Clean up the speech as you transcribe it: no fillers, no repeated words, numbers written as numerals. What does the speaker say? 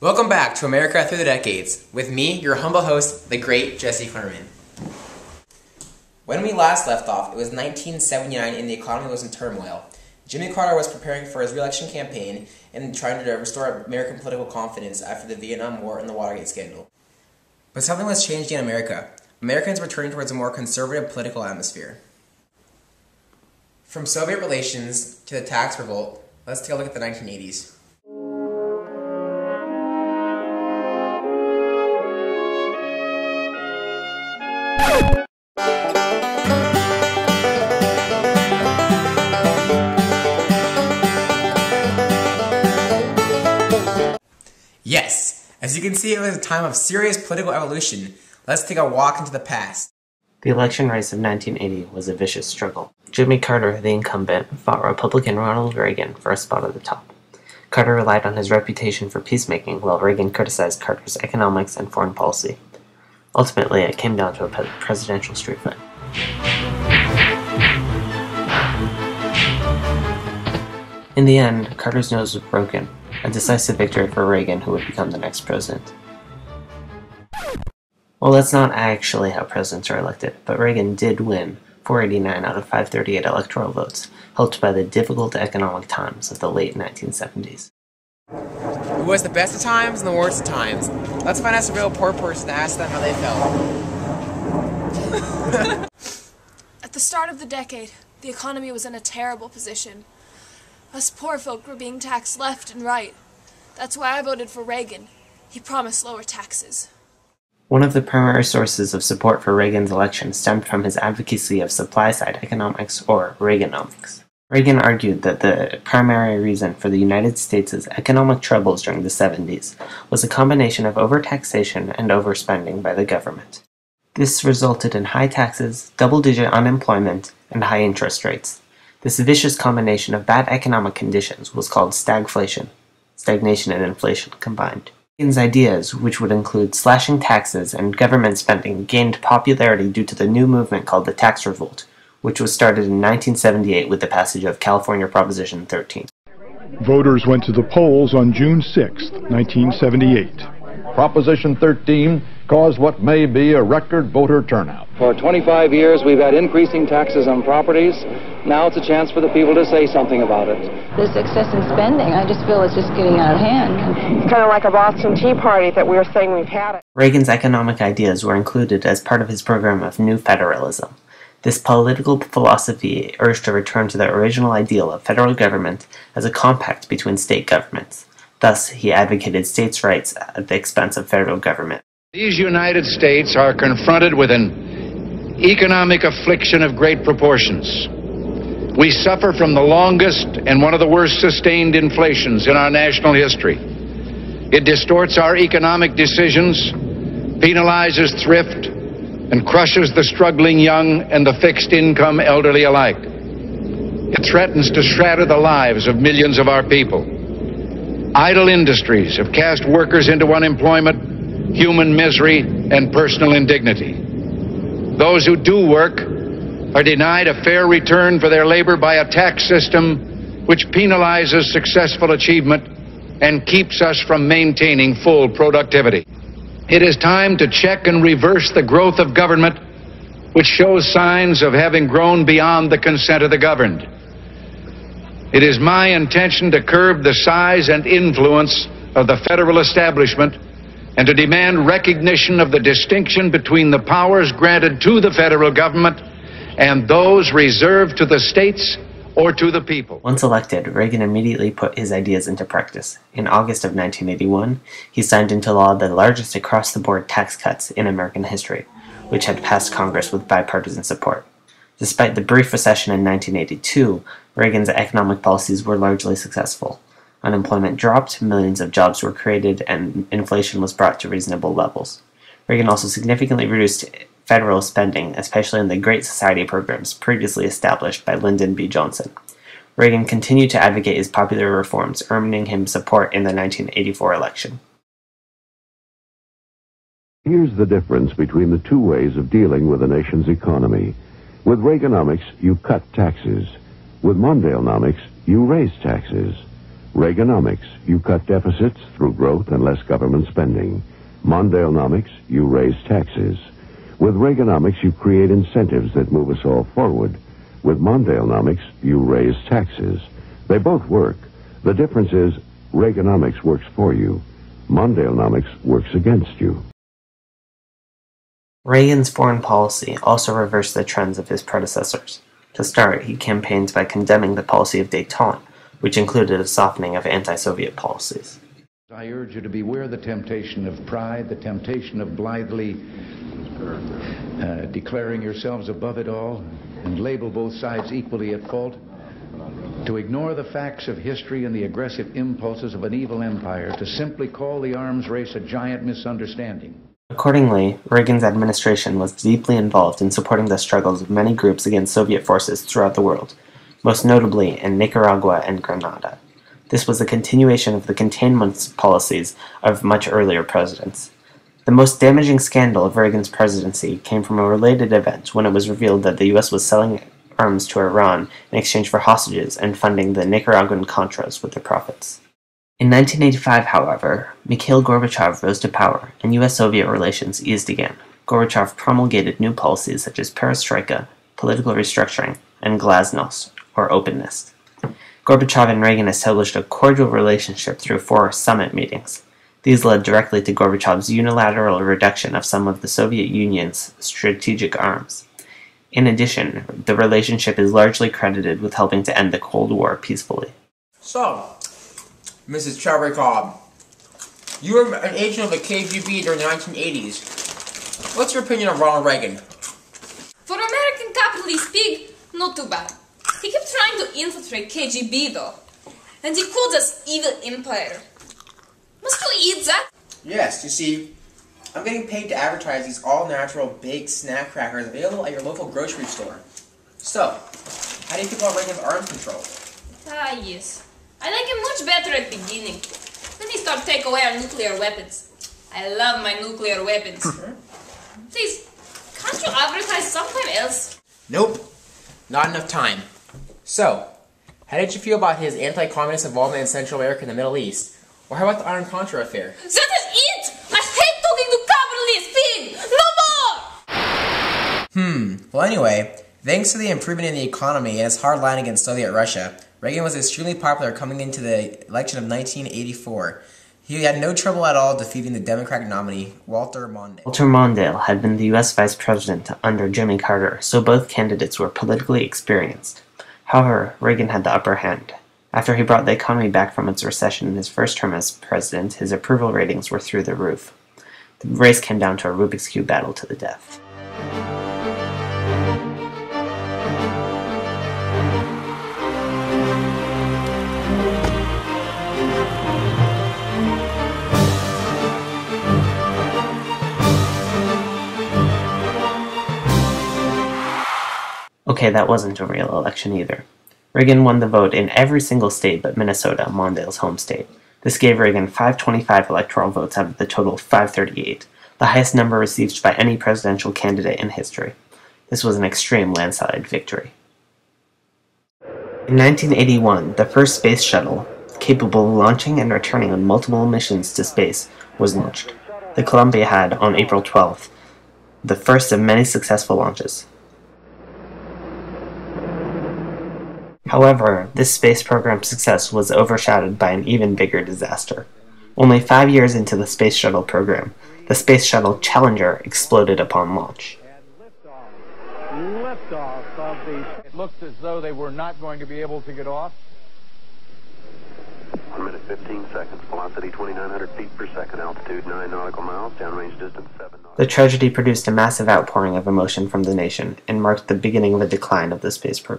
Welcome back to America Through the Decades, with me, your humble host, the great Jesse Clurman. When we last left off, it was 1979 and the economy was in turmoil. Jimmy Carter was preparing for his re-election campaign and trying to restore American political confidence after the Vietnam War and the Watergate scandal. But something was changing in America. Americans were turning towards a more conservative political atmosphere. From Soviet relations to the tax revolt, let's take a look at the 1980s. Yes, as you can see, it was a time of serious political evolution. Let's take a walk into the past. The election race of 1980 was a vicious struggle. Jimmy Carter, the incumbent, fought Republican Ronald Reagan for a spot at the top. Carter relied on his reputation for peacemaking, while Reagan criticized Carter's economics and foreign policy. Ultimately, it came down to a presidential street fight. In the end, Carter's nose was broken, a decisive victory for Reagan, who would become the next president. Well, that's not actually how presidents are elected, but Reagan did win 489 out of 538 electoral votes, helped by the difficult economic times of the late 1970s. It was the best of times and the worst of times. Let's find out a real poor person and ask them how they felt. At the start of the decade, the economy was in a terrible position. Us poor folk were being taxed left and right. That's why I voted for Reagan. He promised lower taxes. One of the primary sources of support for Reagan's election stemmed from his advocacy of supply-side economics, or Reaganomics. Reagan argued that the primary reason for the United States' economic troubles during the 70s was a combination of overtaxation and overspending by the government. This resulted in high taxes, double-digit unemployment, and high interest rates. This vicious combination of bad economic conditions was called stagflation, stagnation and inflation combined. Reagan's ideas, which would include slashing taxes and government spending, gained popularity due to the new movement called the tax revolt, which was started in 1978 with the passage of California Proposition 13. Voters went to the polls on June 6, 1978. Proposition 13 caused what may be a record voter turnout. For 25 years, we've had increasing taxes on properties. Now it's a chance for the people to say something about it. This excess in spending, I just feel it's just getting out of hand. It's kind of like a Boston Tea Party that we were saying we've had it. Reagan's economic ideas were included as part of his program of New Federalism. This political philosophy urged a return to the original ideal of federal government as a compact between state governments. Thus, he advocated states' rights at the expense of federal government. These United States are confronted with an economic affliction of great proportions. We suffer from the longest and one of the worst sustained inflations in our national history. It distorts our economic decisions, penalizes thrift, and crushes the struggling young and the fixed-income elderly alike. It threatens to shatter the lives of millions of our people. Idle industries have cast workers into unemployment, human misery, and personal indignity. Those who do work are denied a fair return for their labor by a tax system which penalizes successful achievement and keeps us from maintaining full productivity. It is time to check and reverse the growth of government, which shows signs of having grown beyond the consent of the governed. It is my intention to curb the size and influence of the federal establishment and to demand recognition of the distinction between the powers granted to the federal government and those reserved to the states or to the people. Once elected, Reagan immediately put his ideas into practice. In August of 1981, he signed into law the largest across-the-board tax cuts in American history, which had passed Congress with bipartisan support. Despite the brief recession in 1982, Reagan's economic policies were largely successful. Unemployment dropped, millions of jobs were created, and inflation was brought to reasonable levels. Reagan also significantly reduced federal spending, especially in the Great Society programs previously established by Lyndon B. Johnson. Reagan continued to advocate his popular reforms, earning him support in the 1984 election. Here's the difference between the two ways of dealing with a nation's economy. With Reaganomics, you cut taxes. With Mondalenomics, you raise taxes. Reaganomics, you cut deficits through growth and less government spending. Mondalenomics, you raise taxes. With Reaganomics, you create incentives that move us all forward. With Mondalenomics, you raise taxes. They both work. The difference is Reaganomics works for you. Mondalenomics works against you. Reagan's foreign policy also reversed the trends of his predecessors. To start, he campaigned by condemning the policy of détente, which included a softening of anti-Soviet policies. I urge you to beware the temptation of pride, the temptation of blithely declaring yourselves above it all and label both sides equally at fault, to ignore the facts of history and the aggressive impulses of an evil empire, to simply call the arms race a giant misunderstanding. Accordingly, Reagan's administration was deeply involved in supporting the struggles of many groups against Soviet forces throughout the world, most notably in Nicaragua and Grenada. This was a continuation of the containment policies of much earlier presidents. The most damaging scandal of Reagan's presidency came from a related event when it was revealed that the U.S. was selling arms to Iran in exchange for hostages and funding the Nicaraguan Contras with the profits. In 1985, however, Mikhail Gorbachev rose to power, and U.S.-Soviet relations eased again. Gorbachev promulgated new policies such as perestroika, political restructuring, and glasnost, or openness. Gorbachev and Reagan established a cordial relationship through 4 summit meetings. These led directly to Gorbachev's unilateral reduction of some of the Soviet Union's strategic arms. In addition, the relationship is largely credited with helping to end the Cold War peacefully. So, Mrs. Chabrakov, you were an agent of the KGB during the 1980s. What's your opinion of Ronald Reagan? For American capitalist pig, not too bad. He kept trying to infiltrate KGB though, and he called us evil empire. Must you eat that? Yes, you see, I'm getting paid to advertise these all-natural big snack crackers available at your local grocery store. So, how do you feel about Reagan's arms control? Ah, yes. I like him much better at the beginning. Then he started to take away our nuclear weapons. I love my nuclear weapons. Please, can't you advertise sometime else? Nope, not enough time. So, how did you feel about his anti-communist involvement in Central America and the Middle East? Or how about the Iron Contra affair? That is it! I hate talking to capitalists, pig! No more! Well anyway, thanks to the improvement in the economy and his hard line against Soviet Russia, Reagan was extremely popular coming into the election of 1984. He had no trouble at all defeating the Democratic nominee, Walter Mondale. Walter Mondale had been the U.S. Vice President under Jimmy Carter, so both candidates were politically experienced. However, Reagan had the upper hand. After he brought the economy back from its recession in his first term as president, his approval ratings were through the roof. The race came down to a Rubik's Cube battle to the death. Okay, that wasn't a real election either. Reagan won the vote in every single state but Minnesota, Mondale's home state. This gave Reagan 525 electoral votes out of the total 538, the highest number received by any presidential candidate in history. This was an extreme landslide victory. In 1981, the first space shuttle, capable of launching and returning on multiple missions to space, was launched. The Columbia had, on April 12th, the first of many successful launches. However, this space program's success was overshadowed by an even bigger disaster. Only 5 years into the Space Shuttle program, the Space Shuttle Challenger exploded upon launch. Liftoff of the... It looks as though they were not going to be able to get off. 1 minute 15 seconds. Velocity 2,900 feet per second. Altitude 9 nautical miles. Downrange distance 7 nautical. The tragedy produced a massive outpouring of emotion from the nation and marked the beginning of a decline of the space program.